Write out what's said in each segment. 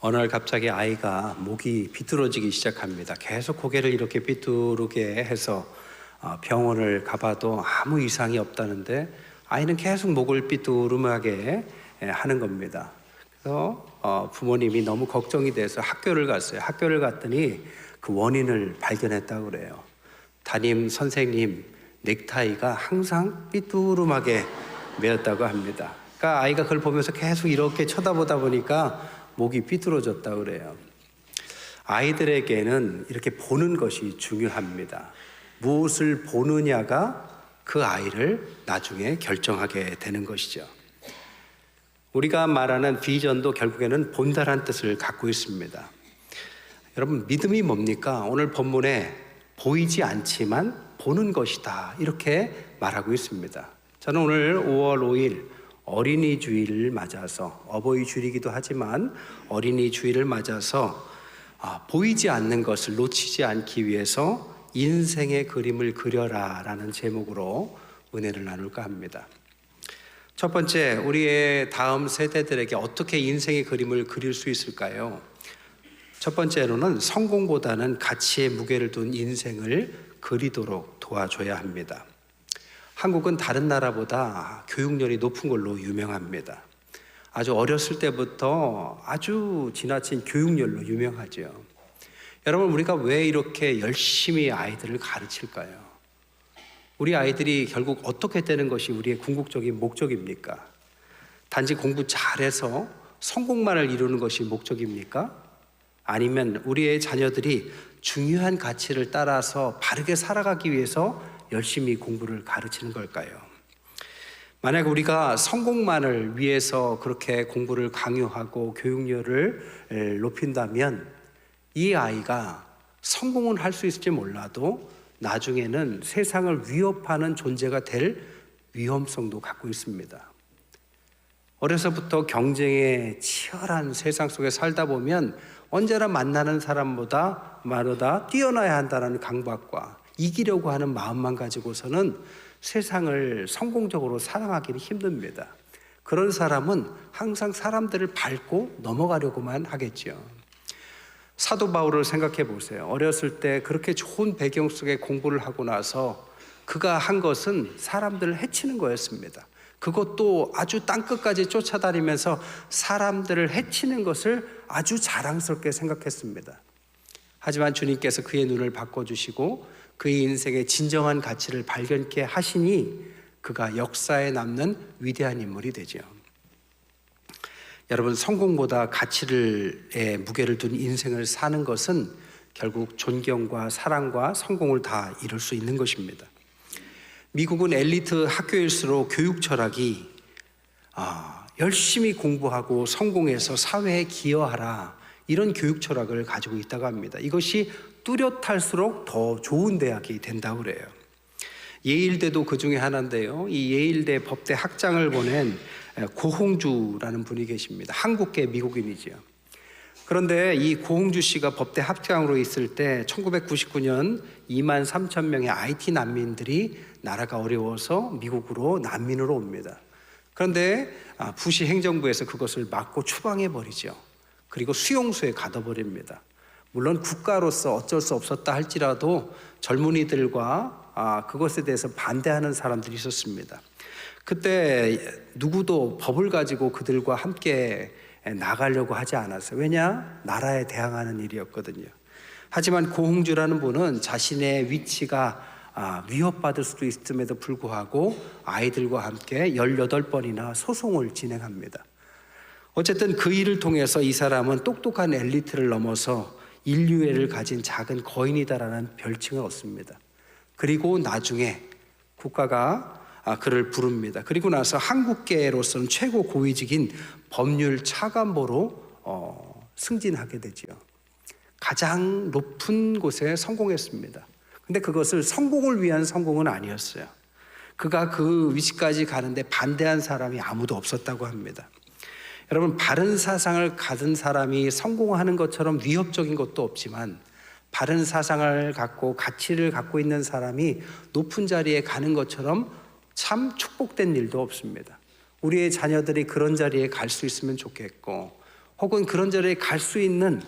어느 날 갑자기 아이가 목이 비뚤어지기 시작합니다. 계속 고개를 이렇게 비뚤게 해서 병원을 가봐도 아무 이상이 없다는데 아이는 계속 목을 삐뚤음하게 하는 겁니다. 그래서 부모님이 너무 걱정이 돼서 학교를 갔어요. 학교를 갔더니 그 원인을 발견했다고 그래요. 담임 선생님 넥타이가 항상 삐뚤음하게 매었다고 합니다. 그러니까 아이가 그걸 보면서 계속 이렇게 쳐다보다 보니까 목이 삐뚤어졌다고 그래요. 아이들에게는 이렇게 보는 것이 중요합니다. 무엇을 보느냐가 그 아이를 나중에 결정하게 되는 것이죠. 우리가 말하는 비전도 결국에는 본다란 뜻을 갖고 있습니다. 여러분, 믿음이 뭡니까? 오늘 본문에 보이지 않지만 보는 것이다, 이렇게 말하고 있습니다. 저는 오늘 5월 5일 어린이 주일을 맞아서, 어버이 주일이기도 하지만 어린이 주일을 맞아서 보이지 않는 것을 놓치지 않기 위해서 인생의 그림을 그려라 라는 제목으로 은혜를 나눌까 합니다. 첫 번째, 우리의 다음 세대들에게 어떻게 인생의 그림을 그릴 수 있을까요? 첫 번째로는 성공보다는 가치에 무게를 둔 인생을 그리도록 도와줘야 합니다. 한국은 다른 나라보다 교육열이 높은 걸로 유명합니다. 아주 어렸을 때부터 아주 지나친 교육열로 유명하죠. 여러분, 우리가 왜 이렇게 열심히 아이들을 가르칠까요? 우리 아이들이 결국 어떻게 되는 것이 우리의 궁극적인 목적입니까? 단지 공부 잘해서 성공만을 이루는 것이 목적입니까? 아니면 우리의 자녀들이 중요한 가치를 따라서 바르게 살아가기 위해서 열심히 공부를 가르치는 걸까요? 만약 우리가 성공만을 위해서 그렇게 공부를 강요하고 교육열을 높인다면 이 아이가 성공은 할 수 있을지 몰라도 나중에는 세상을 위협하는 존재가 될 위험성도 갖고 있습니다. 어려서부터 경쟁에 치열한 세상 속에 살다 보면 언제나 만나는 사람보다 뛰어나야 한다는 강박과 이기려고 하는 마음만 가지고서는 세상을 성공적으로 살아가기는 힘듭니다. 그런 사람은 항상 사람들을 밟고 넘어가려고만 하겠죠. 사도 바울을 생각해 보세요. 어렸을 때 그렇게 좋은 배경 속에 공부를 하고 나서 그가 한 것은 사람들을 해치는 거였습니다. 그것도 아주 땅끝까지 쫓아다니면서 사람들을 해치는 것을 아주 자랑스럽게 생각했습니다. 하지만 주님께서 그의 눈을 바꿔주시고 그의 인생의 진정한 가치를 발견케 하시니 그가 역사에 남는 위대한 인물이 되죠. 여러분, 성공보다 가치에 무게를 둔 인생을 사는 것은 결국 존경과 사랑과 성공을 다 이룰 수 있는 것입니다. 미국은 엘리트 학교일수록 교육 철학이 열심히 공부하고 성공해서 사회에 기여하라, 이런 교육 철학을 가지고 있다고 합니다. 이것이 뚜렷할수록 더 좋은 대학이 된다고 그래요. 예일대도 그 중에 하나인데요. 이 예일대 법대 학장을 보낸 고홍주라는 분이 계십니다. 한국계 미국인이죠. 그런데 이 고홍주 씨가 법대 학장으로 있을 때 1999년 2만 3천 명의 IT 난민들이 나라가 어려워서 미국으로 난민으로 옵니다. 그런데 부시 행정부에서 그것을 막고 추방해버리죠. 그리고 수용소에 가둬버립니다. 물론 국가로서 어쩔 수 없었다 할지라도 젊은이들과 그것에 대해서 반대하는 사람들이 있었습니다. 그때 누구도 법을 가지고 그들과 함께 나가려고 하지 않았어요. 왜냐? 나라에 대항하는 일이었거든요. 하지만 고홍주라는 분은 자신의 위치가 위협받을 수도 있음에도 불구하고 아이들과 함께 18번이나 소송을 진행합니다. 어쨌든 그 일을 통해서 이 사람은 똑똑한 엘리트를 넘어서 인류애를 가진 작은 거인이다라는 별칭을 얻습니다. 그리고 나중에 국가가 그를 부릅니다. 그리고 나서 한국계로서는 최고 고위직인 법률 차관보로 승진하게 되지요. 가장 높은 곳에 성공했습니다. 근데 그것을 성공을 위한 성공은 아니었어요. 그가 그 위치까지 가는데 반대한 사람이 아무도 없었다고 합니다. 여러분, 바른 사상을 가진 사람이 성공하는 것처럼 위협적인 것도 없지만 바른 사상을 갖고 가치를 갖고 있는 사람이 높은 자리에 가는 것처럼 참 축복된 일도 없습니다. 우리의 자녀들이 그런 자리에 갈 수 있으면 좋겠고, 혹은 그런 자리에 갈 수 있는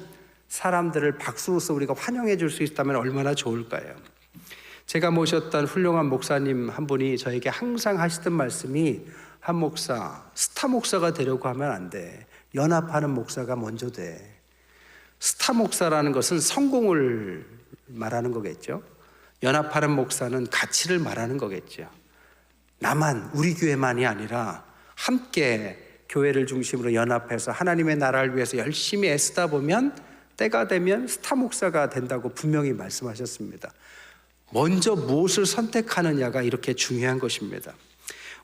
사람들을 박수로서 우리가 환영해 줄 수 있다면 얼마나 좋을까요? 제가 모셨던 훌륭한 목사님 한 분이 저에게 항상 하시던 말씀이, 한 목사, 스타 목사가 되려고 하면 안 돼. 연합하는 목사가 먼저 돼. 스타 목사라는 것은 성공을 말하는 거겠죠. 연합하는 목사는 가치를 말하는 거겠죠. 나만, 우리 교회만이 아니라 함께 교회를 중심으로 연합해서 하나님의 나라를 위해서 열심히 애쓰다 보면 때가 되면 스타 목사가 된다고 분명히 말씀하셨습니다. 먼저 무엇을 선택하느냐가 이렇게 중요한 것입니다.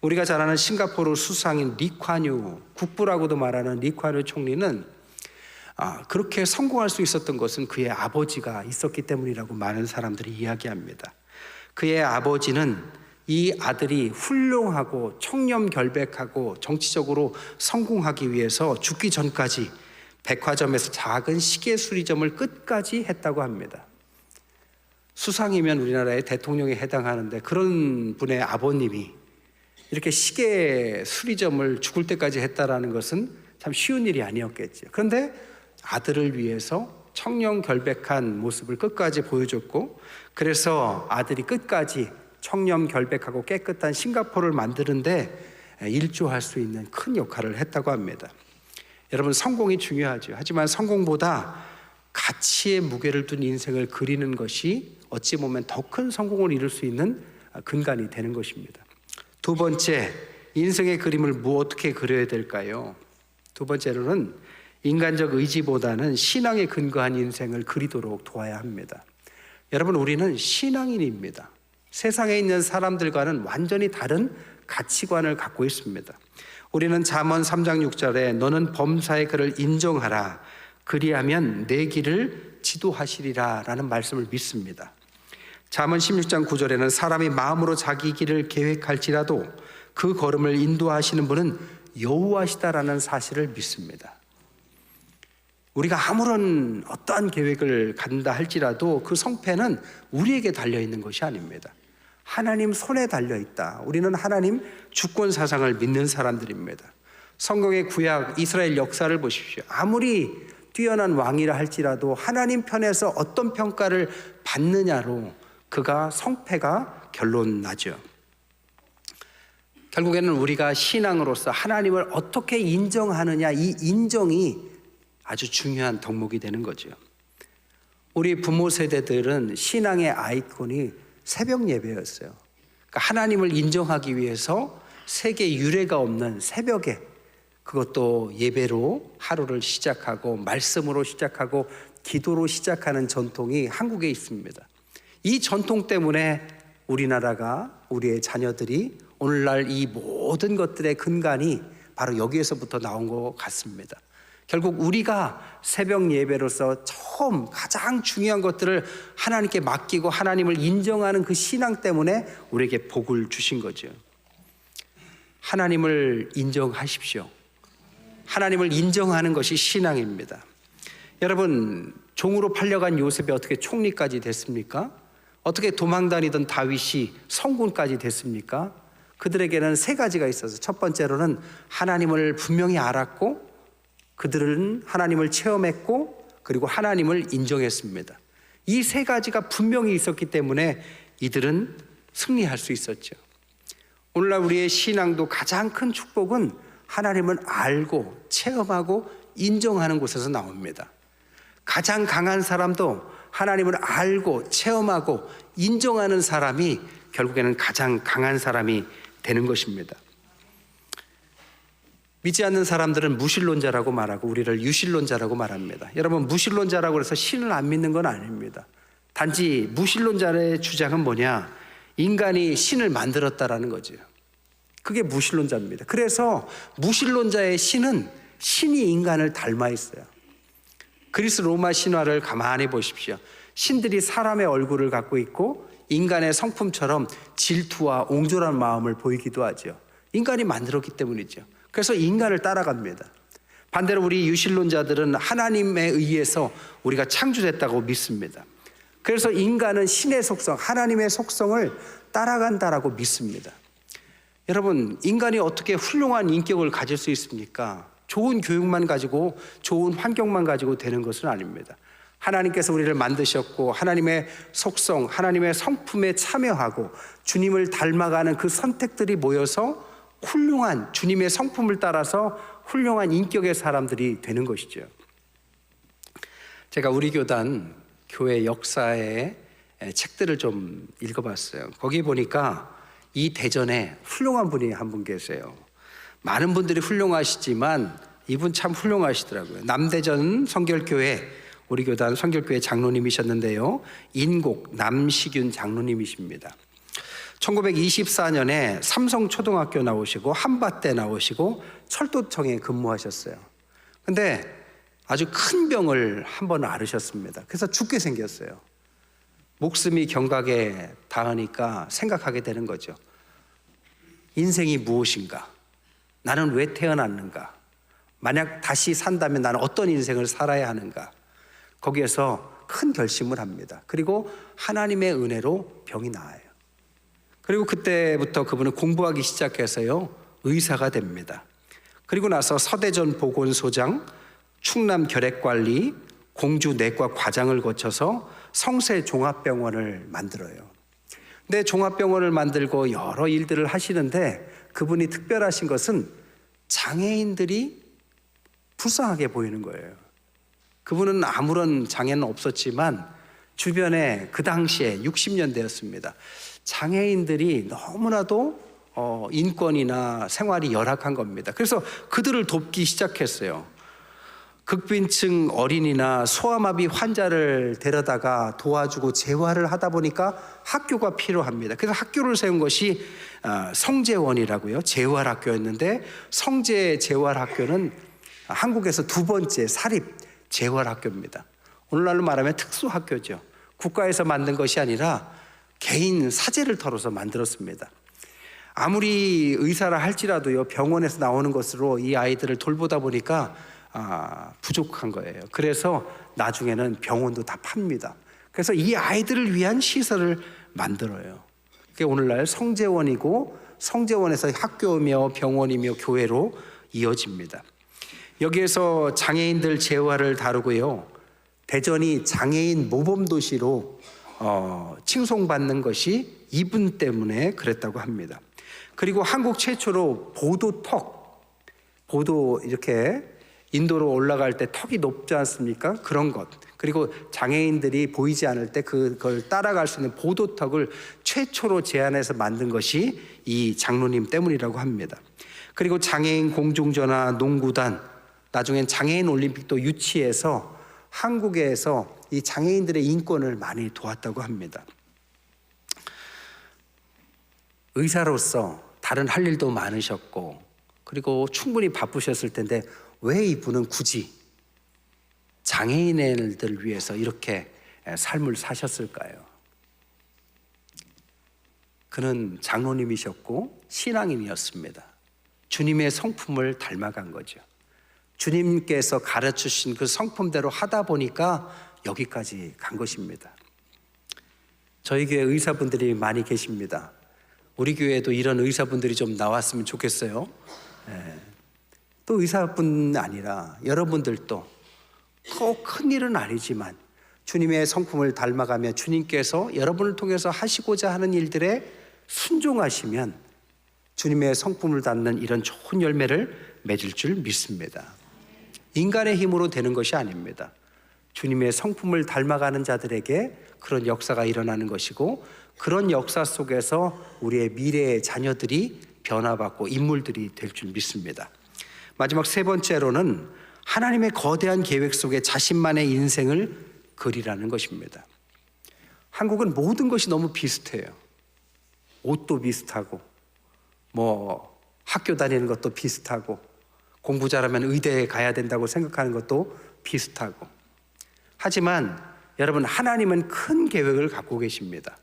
우리가 잘 아는 싱가포르 수상인 리콴유, 국부라고도 말하는 리콴유 총리는 그렇게 성공할 수 있었던 것은 그의 아버지가 있었기 때문이라고 많은 사람들이 이야기합니다. 그의 아버지는 이 아들이 훌륭하고 청렴결백하고 정치적으로 성공하기 위해서 죽기 전까지 백화점에서 작은 시계 수리점을 끝까지 했다고 합니다. 수상이면 우리나라의 대통령에 해당하는데 그런 분의 아버님이 이렇게 시계 수리점을 죽을 때까지 했다라는 것은 참 쉬운 일이 아니었겠죠. 그런데 아들을 위해서 청렴결백한 모습을 끝까지 보여줬고, 그래서 아들이 끝까지 청렴결백하고 깨끗한 싱가포르를 만드는데 일조할 수 있는 큰 역할을 했다고 합니다. 여러분, 성공이 중요하죠. 하지만 성공보다 가치의 무게를 둔 인생을 그리는 것이 어찌 보면 더 큰 성공을 이룰 수 있는 근간이 되는 것입니다. 두 번째, 인생의 그림을 어떻게 그려야 될까요? 두 번째로는 인간적 의지보다는 신앙에 근거한 인생을 그리도록 도와야 합니다. 여러분, 우리는 신앙인입니다. 세상에 있는 사람들과는 완전히 다른 가치관을 갖고 있습니다. 우리는 잠언 3장 6절에 너는 범사의 그를 인정하라, 그리하면 내 길을 지도하시리라 라는 말씀을 믿습니다. 잠언 16장 9절에는 사람이 마음으로 자기 길을 계획할지라도 그 걸음을 인도하시는 분은 여호와시다라는 사실을 믿습니다. 우리가 아무런 어떠한 계획을 갖는다 할지라도 그 성패는 우리에게 달려있는 것이 아닙니다. 하나님 손에 달려있다. 우리는 하나님 주권 사상을 믿는 사람들입니다. 성경의 구약 이스라엘 역사를 보십시오. 아무리 뛰어난 왕이라 할지라도 하나님 편에서 어떤 평가를 받느냐로 그가 성패가 결론나죠. 결국에는 우리가 신앙으로서 하나님을 어떻게 인정하느냐, 이 인정이 아주 중요한 덕목이 되는 거죠. 우리 부모 세대들은 신앙의 아이콘이 새벽 예배였어요. 그러니까 하나님을 인정하기 위해서 세계 유례가 없는 새벽에, 그것도 예배로 하루를 시작하고 말씀으로 시작하고 기도로 시작하는 전통이 한국에 있습니다. 이 전통 때문에 우리나라가, 우리의 자녀들이 오늘날 이 모든 것들의 근간이 바로 여기에서부터 나온 것 같습니다. 결국 우리가 새벽 예배로서 처음 가장 중요한 것들을 하나님께 맡기고 하나님을 인정하는 그 신앙 때문에 우리에게 복을 주신 거죠. 하나님을 인정하십시오. 하나님을 인정하는 것이 신앙입니다. 여러분, 종으로 팔려간 요셉이 어떻게 총리까지 됐습니까? 어떻게 도망다니던 다윗이 성군까지 됐습니까? 그들에게는 세 가지가 있어서, 첫 번째로는 하나님을 분명히 알았고, 그들은 하나님을 체험했고, 그리고 하나님을 인정했습니다. 이 세 가지가 분명히 있었기 때문에 이들은 승리할 수 있었죠. 오늘날 우리의 신앙도 가장 큰 축복은 하나님을 알고 체험하고 인정하는 곳에서 나옵니다. 가장 강한 사람도 하나님을 알고 체험하고 인정하는 사람이 결국에는 가장 강한 사람이 되는 것입니다. 믿지 않는 사람들은 무신론자라고 말하고 우리를 유신론자라고 말합니다. 여러분, 무신론자라고 해서 신을 안 믿는 건 아닙니다. 단지 무신론자의 주장은 뭐냐? 인간이 신을 만들었다라는 거죠. 그게 무신론자입니다. 그래서 무신론자의 신은 신이 인간을 닮아 있어요. 그리스 로마 신화를 가만히 보십시오. 신들이 사람의 얼굴을 갖고 있고 인간의 성품처럼 질투와 옹졸한 마음을 보이기도 하죠. 인간이 만들었기 때문이죠. 그래서 인간을 따라갑니다. 반대로 우리 유신론자들은 하나님에 의해서 우리가 창조됐다고 믿습니다. 그래서 인간은 신의 속성, 하나님의 속성을 따라간다라고 믿습니다. 여러분, 인간이 어떻게 훌륭한 인격을 가질 수 있습니까? 좋은 교육만 가지고 좋은 환경만 가지고 되는 것은 아닙니다. 하나님께서 우리를 만드셨고 하나님의 속성, 하나님의 성품에 참여하고 주님을 닮아가는 그 선택들이 모여서 훌륭한 주님의 성품을 따라서 훌륭한 인격의 사람들이 되는 것이죠. 제가 우리 교단 교회 역사의 책들을 좀 읽어봤어요. 거기 보니까 이 대전에 훌륭한 분이 한 분 계세요. 많은 분들이 훌륭하시지만 이분 참 훌륭하시더라고요. 남대전 성결교회 우리 교단 성결교회 장로님이셨는데요. 인곡 남시균 장로님이십니다. 1924년에 삼성초등학교 나오시고 한밭대 나오시고 철도청에 근무하셨어요. 근데 아주 큰 병을 한 번 앓으셨습니다. 그래서 죽게 생겼어요. 목숨이 경각에 닿으니까 생각하게 되는 거죠. 인생이 무엇인가? 나는 왜 태어났는가? 만약 다시 산다면 나는 어떤 인생을 살아야 하는가? 거기에서 큰 결심을 합니다. 그리고 하나님의 은혜로 병이 나아요. 그리고 그때부터 그분은 공부하기 시작해서요, 의사가 됩니다. 그리고 나서 서대전 보건소장, 충남 결핵관리, 공주 내과 과장을 거쳐서 성세 종합병원을 만들어요. 근데 종합병원을 만들고 여러 일들을 하시는데 그분이 특별하신 것은 장애인들이 불쌍하게 보이는 거예요. 그분은 아무런 장애는 없었지만 주변에 그 당시에 60년대였습니다. 장애인들이 너무나도 인권이나 생활이 열악한 겁니다. 그래서 그들을 돕기 시작했어요. 극빈층 어린이나 소아마비 환자를 데려다가 도와주고 재활을 하다 보니까 학교가 필요합니다. 그래서 학교를 세운 것이 성재원이라고요. 재활학교였는데 성재 재활학교는 한국에서 두 번째 사립 재활학교입니다. 오늘날로 말하면 특수학교죠. 국가에서 만든 것이 아니라 개인 사재를 털어서 만들었습니다. 아무리 의사라 할지라도요, 병원에서 나오는 것으로 이 아이들을 돌보다 보니까 부족한 거예요. 그래서 나중에는 병원도 다 팝니다. 그래서 이 아이들을 위한 시설을 만들어요. 그게 오늘날 성재원이고 성재원에서 학교며 병원이며 교회로 이어집니다. 여기에서 장애인들 재활을 다루고요. 대전이 장애인 모범도시로 칭송받는 것이 이분 때문에 그랬다고 합니다. 그리고 한국 최초로 보도 이렇게 인도로 올라갈 때 턱이 높지 않습니까? 그런 것. 그리고 장애인들이 보이지 않을 때 그걸 따라갈 수 있는 보도턱을 최초로 제안해서 만든 것이 이 장로님 때문이라고 합니다. 그리고 장애인 공중전화 농구단, 나중엔 장애인 올림픽도 유치해서 한국에서 이 장애인들의 인권을 많이 도왔다고 합니다. 의사로서 다른 할 일도 많으셨고 그리고 충분히 바쁘셨을 텐데 왜 이분은 굳이 장애인들을 위해서 이렇게 삶을 사셨을까요? 그는 장로님이셨고 신앙인이었습니다. 주님의 성품을 닮아간 거죠. 주님께서 가르쳐주신 그 성품대로 하다 보니까 여기까지 간 것입니다. 저희 교회 의사분들이 많이 계십니다. 우리 교회에도 이런 의사분들이 좀 나왔으면 좋겠어요. 또 의사뿐 아니라 여러분들도 꼭 큰일은 아니지만 주님의 성품을 닮아가며 주님께서 여러분을 통해서 하시고자 하는 일들에 순종하시면 주님의 성품을 닮는 이런 좋은 열매를 맺을 줄 믿습니다. 인간의 힘으로 되는 것이 아닙니다. 주님의 성품을 닮아가는 자들에게 그런 역사가 일어나는 것이고 그런 역사 속에서 우리의 미래의 자녀들이 변화받고 인물들이 될 줄 믿습니다. 마지막 세 번째로는 하나님의 거대한 계획 속에 자신만의 인생을 그리라는 것입니다. 한국은 모든 것이 너무 비슷해요. 옷도 비슷하고 학교 다니는 것도 비슷하고 공부 잘하면 의대에 가야 된다고 생각하는 것도 비슷하고 하지만 여러분 하나님은 큰 계획을 갖고 계십니다.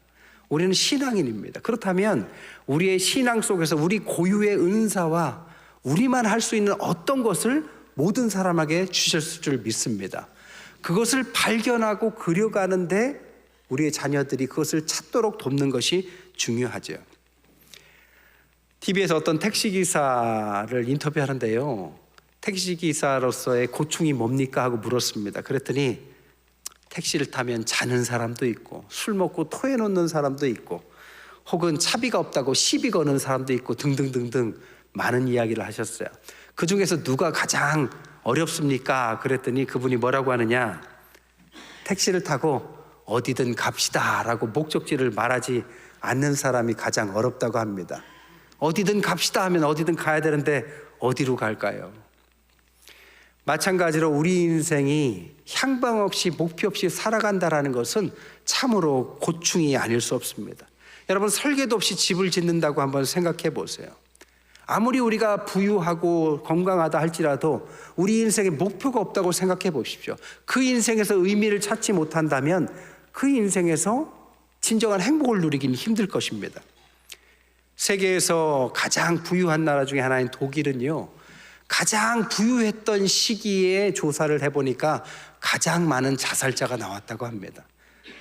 우리는 신앙인입니다. 그렇다면 우리의 신앙 속에서 우리 고유의 은사와 우리만 할 수 있는 어떤 것을 모든 사람에게 주셨을 줄 믿습니다. 그것을 발견하고 그려가는데 우리의 자녀들이 그것을 찾도록 돕는 것이 중요하죠. TV에서 어떤 택시기사를 인터뷰하는데요, 택시기사로서의 고충이 뭡니까 하고 물었습니다. 그랬더니 택시를 타면 자는 사람도 있고 술 먹고 토해놓는 사람도 있고 혹은 차비가 없다고 시비 거는 사람도 있고 등등등등 많은 이야기를 하셨어요. 그 중에서 누가 가장 어렵습니까? 그랬더니 그분이 뭐라고 하느냐, 택시를 타고 어디든 갑시다 라고 목적지를 말하지 않는 사람이 가장 어렵다고 합니다. 어디든 갑시다 하면 어디든 가야 되는데 어디로 갈까요? 마찬가지로 우리 인생이 향방 없이 목표 없이 살아간다는 것은 참으로 고충이 아닐 수 없습니다. 여러분, 설계도 없이 집을 짓는다고 한번 생각해 보세요. 아무리 우리가 부유하고 건강하다 할지라도 우리 인생에 목표가 없다고 생각해 보십시오. 그 인생에서 의미를 찾지 못한다면 그 인생에서 진정한 행복을 누리기는 힘들 것입니다. 세계에서 가장 부유한 나라 중에 하나인 독일은요, 가장 부유했던 시기에 조사를 해보니까 가장 많은 자살자가 나왔다고 합니다.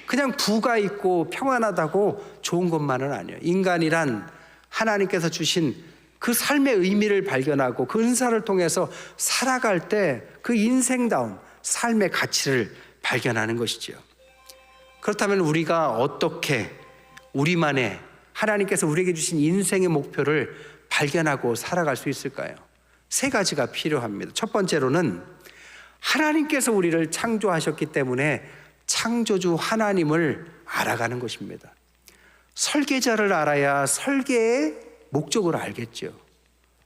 그냥 부가 있고 평안하다고 좋은 것만은 아니에요. 인간이란 하나님께서 주신 그 삶의 의미를 발견하고 그 은사를 통해서 살아갈 때 그 인생다운 삶의 가치를 발견하는 것이지요. 그렇다면 우리가 어떻게 우리만의 하나님께서 우리에게 주신 인생의 목표를 발견하고 살아갈 수 있을까요? 세 가지가 필요합니다. 첫 번째로는 하나님께서 우리를 창조하셨기 때문에 창조주 하나님을 알아가는 것입니다. 설계자를 알아야 설계의 목적을 알겠죠.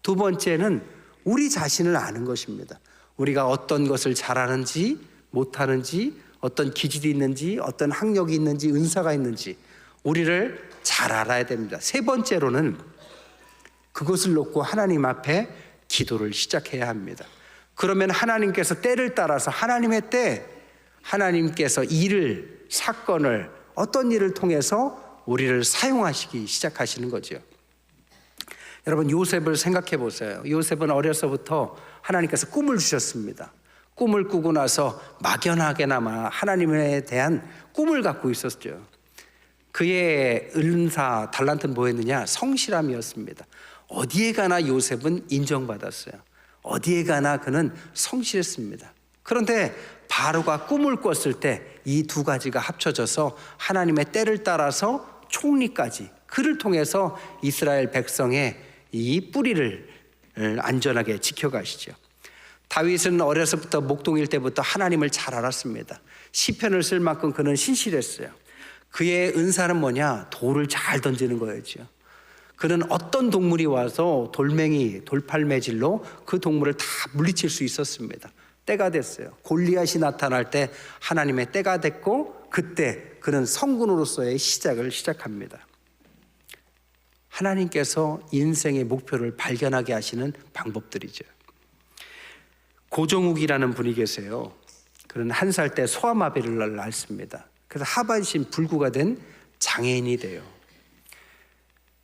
두 번째는 우리 자신을 아는 것입니다. 우리가 어떤 것을 잘하는지 못하는지, 어떤 기질이 있는지, 어떤 학력이 있는지, 은사가 있는지 우리를 잘 알아야 됩니다. 세 번째로는 그것을 놓고 하나님 앞에 기도를 시작해야 합니다. 그러면 하나님께서 때를 따라서 하나님의 때, 하나님께서 일을, 사건을, 어떤 일을 통해서 우리를 사용하시기 시작하시는 거죠. 여러분, 요셉을 생각해 보세요. 요셉은 어려서부터 하나님께서 꿈을 주셨습니다. 꿈을 꾸고 나서 막연하게나마 하나님에 대한 꿈을 갖고 있었죠. 그의 은사, 달란트는 뭐였느냐? 성실함이었습니다. 어디에 가나 요셉은 인정받았어요. 어디에 가나 그는 성실했습니다. 그런데 바로가 꿈을 꿨을 때 이 두 가지가 합쳐져서 하나님의 때를 따라서 총리까지, 그를 통해서 이스라엘 백성의 이 뿌리를 안전하게 지켜가시죠. 다윗은 어려서부터 목동일 때부터 하나님을 잘 알았습니다. 시편을 쓸 만큼 그는 신실했어요. 그의 은사는 뭐냐? 돌을 잘 던지는 거였죠. 그는 어떤 동물이 와서 돌멩이, 돌팔매질로 그 동물을 다 물리칠 수 있었습니다. 때가 됐어요. 골리앗이 나타날 때 하나님의 때가 됐고, 그때 그는 성군으로서의 시작을 시작합니다. 하나님께서 인생의 목표를 발견하게 하시는 방법들이죠. 고종욱이라는 분이 계세요. 그는 1살 때 소아마비를 앓습니다. 그래서 하반신 불구가 된 장애인이 돼요.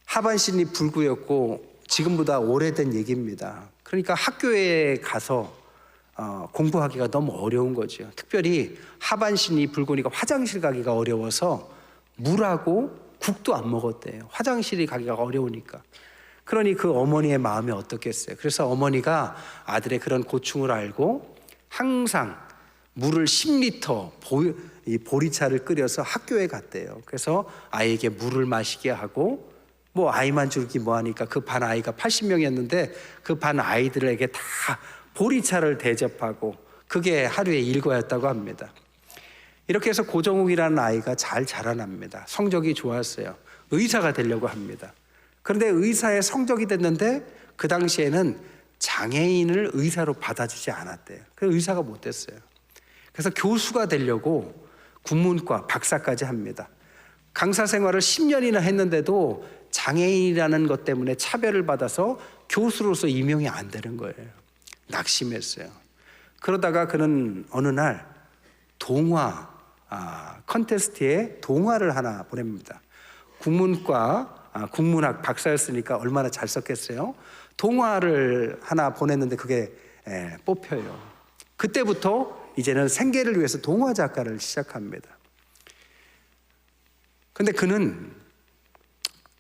하반신이 불구였고 지금보다 오래된 얘기입니다. 그러니까 학교에 가서 공부하기가 너무 어려운 거죠. 특별히 하반신이 불구니까 화장실 가기가 어려워서 물하고 국도 안 먹었대요. 화장실이 가기가 어려우니까. 그러니 그 어머니의 마음이 어떻겠어요. 그래서 어머니가 아들의 그런 고충을 알고 항상 물을 10리터 보리차를 끓여서 학교에 갔대요. 그래서 아이에게 물을 마시게 하고, 뭐 아이만 줄기 뭐하니까 그 반 아이가 80명이었는데 그 반 아이들에게 다 보리차를 대접하고, 그게 하루의 일과였다고 합니다. 이렇게 해서 고정욱이라는 아이가 잘 자라납니다. 성적이 좋았어요. 의사가 되려고 합니다. 그런데 의사의 성적이 됐는데 그 당시에는 장애인을 의사로 받아주지 않았대요. 그래서 의사가 못 됐어요. 그래서 교수가 되려고 국문과 박사까지 합니다. 강사 생활을 10년이나 했는데도 장애인이라는 것 때문에 차별을 받아서 교수로서 임용이 안 되는 거예요. 낙심했어요. 그러다가 그는 어느 날 동화 컨테스트에 동화를 하나 보냅니다. 국문학 박사였으니까 얼마나 잘 썼겠어요. 동화를 하나 보냈는데 그게 뽑혀요. 그때부터 이제는 생계를 위해서 동화 작가를 시작합니다. 근데 그는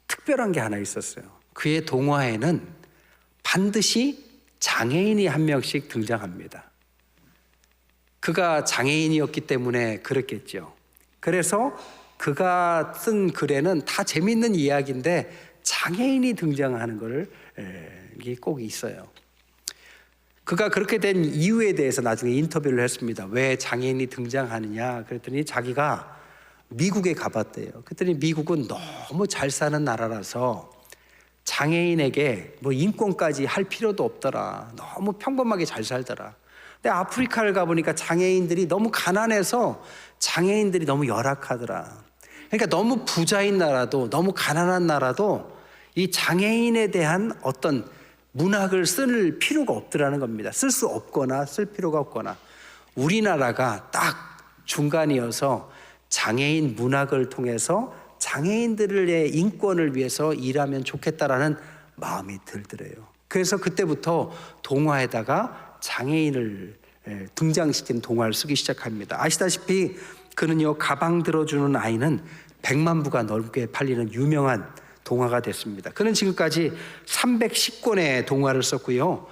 특별한 게 하나 있었어요. 그의 동화에는 반드시 장애인이 한 명씩 등장합니다. 그가 장애인이었기 때문에 그랬겠죠. 그래서 그가 쓴 글에는 다 재미있는 이야기인데 장애인이 등장하는 걸 이게 꼭 있어요. 그가 그렇게 된 이유에 대해서 나중에 인터뷰를 했습니다. 왜 장애인이 등장하느냐 그랬더니 자기가 미국에 가봤대요. 그랬더니 미국은 너무 잘 사는 나라라서 장애인에게 뭐 인권까지 할 필요도 없더라. 너무 평범하게 잘 살더라. 근데 아프리카를 가보니까 장애인들이 너무 가난해서 장애인들이 너무 열악하더라. 그러니까 너무 부자인 나라도 너무 가난한 나라도 이 장애인에 대한 어떤 문학을 쓸 필요가 없더라는 겁니다. 쓸 수 없거나 쓸 필요가 없거나. 우리나라가 딱 중간이어서 장애인 문학을 통해서 장애인들의 인권을 위해서 일하면 좋겠다라는 마음이 들더래요. 그래서 그때부터 동화에다가 장애인을 등장시킨 동화를 쓰기 시작합니다. 아시다시피 그는요, 가방 들어주는 아이는 100만 부가 넘게 팔리는 유명한 동화가 됐습니다. 그는 지금까지 310권의 동화를 썼고요,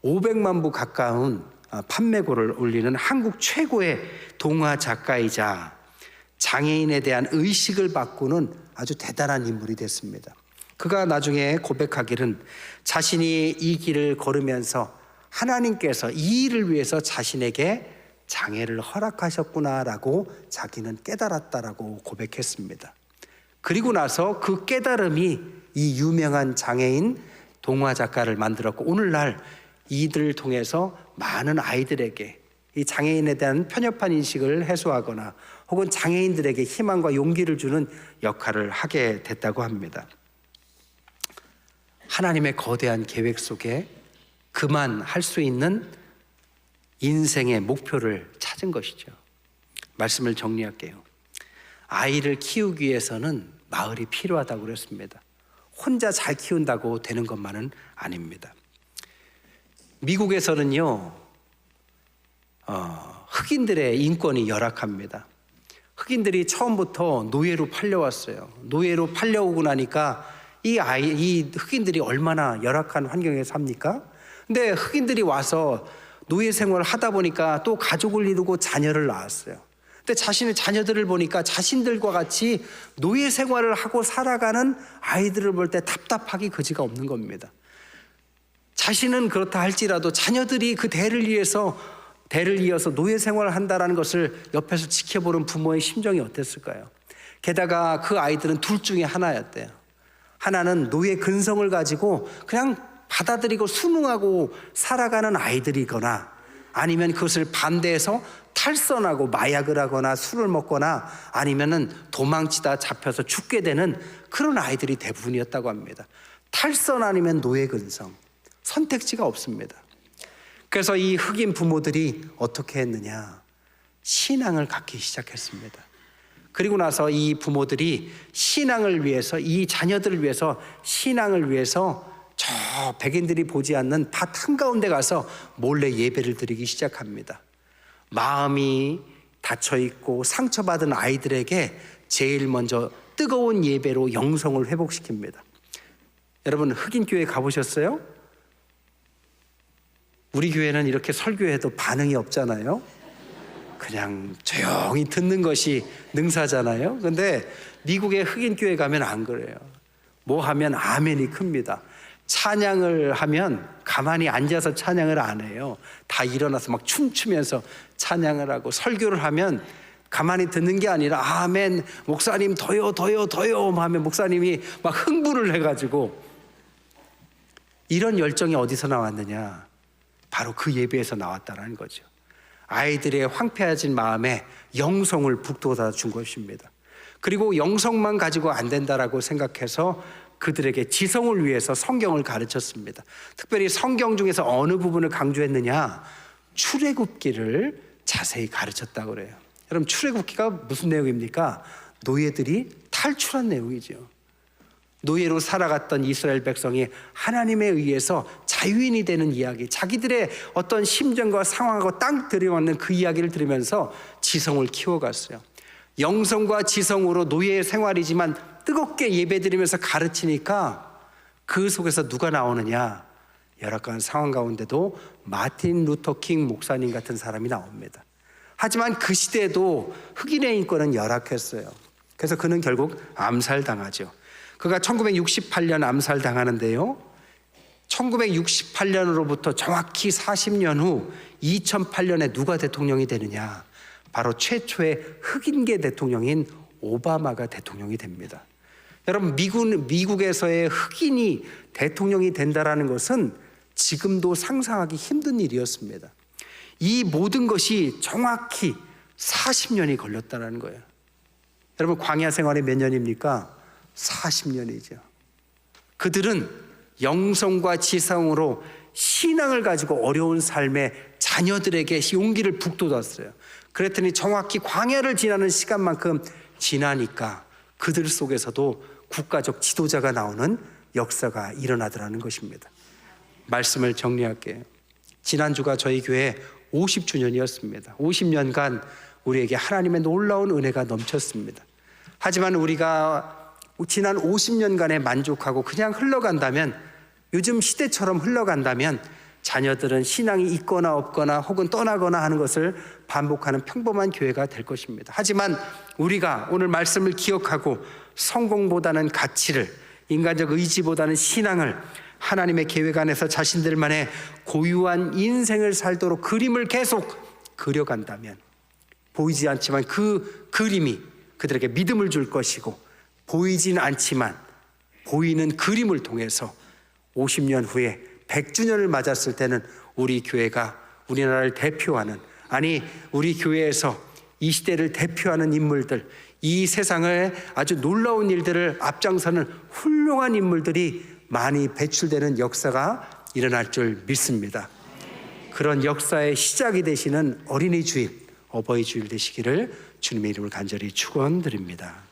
500만 부 가까운 판매고를 올리는 한국 최고의 동화 작가이자 장애인에 대한 의식을 바꾸는 아주 대단한 인물이 됐습니다. 그가 나중에 고백하기를 자신이 이 길을 걸으면서 하나님께서 이 일을 위해서 자신에게 장애를 허락하셨구나라고 자기는 깨달았다라고 고백했습니다. 그리고 나서 그 깨달음이 이 유명한 장애인 동화 작가를 만들었고, 오늘날 이들을 통해서 많은 아이들에게 이 장애인에 대한 편협한 인식을 해소하거나 혹은 장애인들에게 희망과 용기를 주는 역할을 하게 됐다고 합니다. 하나님의 거대한 계획 속에 그만 할 수 있는 인생의 목표를 찾은 것이죠. 말씀을 정리할게요. 아이를 키우기 위해서는 마을이 필요하다고 그랬습니다. 혼자 잘 키운다고 되는 것만은 아닙니다. 미국에서는요, 흑인들의 인권이 열악합니다. 흑인들이 처음부터 노예로 팔려왔어요. 노예로 팔려오고 나니까 이 흑인들이 얼마나 열악한 환경에 삽니까? 근데 흑인들이 와서 노예 생활을 하다 보니까 또 가족을 이루고 자녀를 낳았어요. 근데 자신의 자녀들을 보니까 자신들과 같이 노예 생활을 하고 살아가는 아이들을 볼 때 답답하기 그지가 없는 겁니다. 자신은 그렇다 할지라도 자녀들이 그 대를 이어서 노예 생활을 한다는 것을 옆에서 지켜보는 부모의 심정이 어땠을까요? 게다가 그 아이들은 둘 중에 하나였대요. 하나는 노예 근성을 가지고 그냥 받아들이고 순응하고 살아가는 아이들이거나, 아니면 그것을 반대해서 탈선하고 마약을 하거나 술을 먹거나 아니면은 도망치다 잡혀서 죽게 되는 그런 아이들이 대부분이었다고 합니다. 탈선 아니면 노예 근성, 선택지가 없습니다. 그래서 이 흑인 부모들이 어떻게 했느냐, 신앙을 갖기 시작했습니다. 그리고 나서 이 부모들이 신앙을 위해서, 이 자녀들을 위해서, 신앙을 위해서 저 백인들이 보지 않는 밭 한가운데 가서 몰래 예배를 드리기 시작합니다. 마음이 닫혀있고 상처받은 아이들에게 제일 먼저 뜨거운 예배로 영성을 회복시킵니다. 여러분, 흑인 교회 가보셨어요? 우리 교회는 이렇게 설교해도 반응이 없잖아요. 그냥 조용히 듣는 것이 능사잖아요. 근데 미국의 흑인 교회 가면 안 그래요. 뭐 하면 아멘이 큽니다. 찬양을 하면 가만히 앉아서 찬양을 안 해요. 다 일어나서 막 춤추면서 찬양을 하고, 설교를 하면 가만히 듣는 게 아니라 아멘, 목사님 더요 하면 목사님이 막 흥분을 해가지고. 이런 열정이 어디서 나왔느냐, 바로 그 예배에서 나왔다는 거죠. 아이들의 황폐해진 마음에 영성을 북돋아 준 것입니다. 그리고 영성만 가지고 안 된다라고 생각해서 그들에게 지성을 위해서 성경을 가르쳤습니다. 특별히 성경 중에서 어느 부분을 강조했느냐, 출애굽기를 자세히 가르쳤다고 그래요. 여러분, 출애굽기가 무슨 내용입니까? 노예들이 탈출한 내용이죠. 노예로 살아갔던 이스라엘 백성이 하나님에 의해서 자유인이 되는 이야기, 자기들의 어떤 심정과 상황하고 딱 들여맞는 그 이야기를 들으면서 지성을 키워갔어요. 영성과 지성으로 노예 생활이지만 뜨겁게 예배드리면서 가르치니까 그 속에서 누가 나오느냐, 열악한 상황 가운데도 마틴 루터 킹 목사님 같은 사람이 나옵니다. 하지만 그 시대에도 흑인의 인권은 열악했어요. 그래서 그는 결국 암살당하죠. 그가 1968년 암살당하는데요, 1968년으로부터 정확히 40년 후 2008년에 누가 대통령이 되느냐? 바로 최초의 흑인계 대통령인 오바마가 대통령이 됩니다. 여러분, 미국에서의 흑인이 대통령이 된다라는 것은 지금도 상상하기 힘든 일이었습니다. 이 모든 것이 정확히 40년이 걸렸다는 거예요. 여러분, 광야 생활이 몇 년입니까? 40년이죠. 그들은 영성과 지성으로 신앙을 가지고 어려운 삶에 자녀들에게 용기를 북돋았어요. 그랬더니 정확히 광야를 지나는 시간만큼 지나니까 그들 속에서도 국가적 지도자가 나오는 역사가 일어나더라는 것입니다. 말씀을 정리할게요. 지난주가 저희 교회 50주년이었습니다. 50년간 우리에게 하나님의 놀라운 은혜가 넘쳤습니다. 하지만 우리가 지난 50년간에 만족하고 그냥 흘러간다면, 요즘 시대처럼 흘러간다면 자녀들은 신앙이 있거나 없거나 혹은 떠나거나 하는 것을 반복하는 평범한 교회가 될 것입니다. 하지만 우리가 오늘 말씀을 기억하고 성공보다는 가치를, 인간적 의지보다는 신앙을, 하나님의 계획 안에서 자신들만의 고유한 인생을 살도록 그림을 계속 그려간다면, 보이지 않지만 그 그림이 그들에게 믿음을 줄 것이고, 보이지는 않지만 보이는 그림을 통해서 50년 후에 100주년을 맞았을 때는 우리 교회가 우리나라를 대표하는, 아니 우리 교회에서 이 시대를 대표하는 인물들, 이 세상의 아주 놀라운 일들을 앞장서는 훌륭한 인물들이 많이 배출되는 역사가 일어날 줄 믿습니다. 그런 역사의 시작이 되시는 어린이 주일, 어버이 주일 되시기를 주님의 이름으로 간절히 축원드립니다.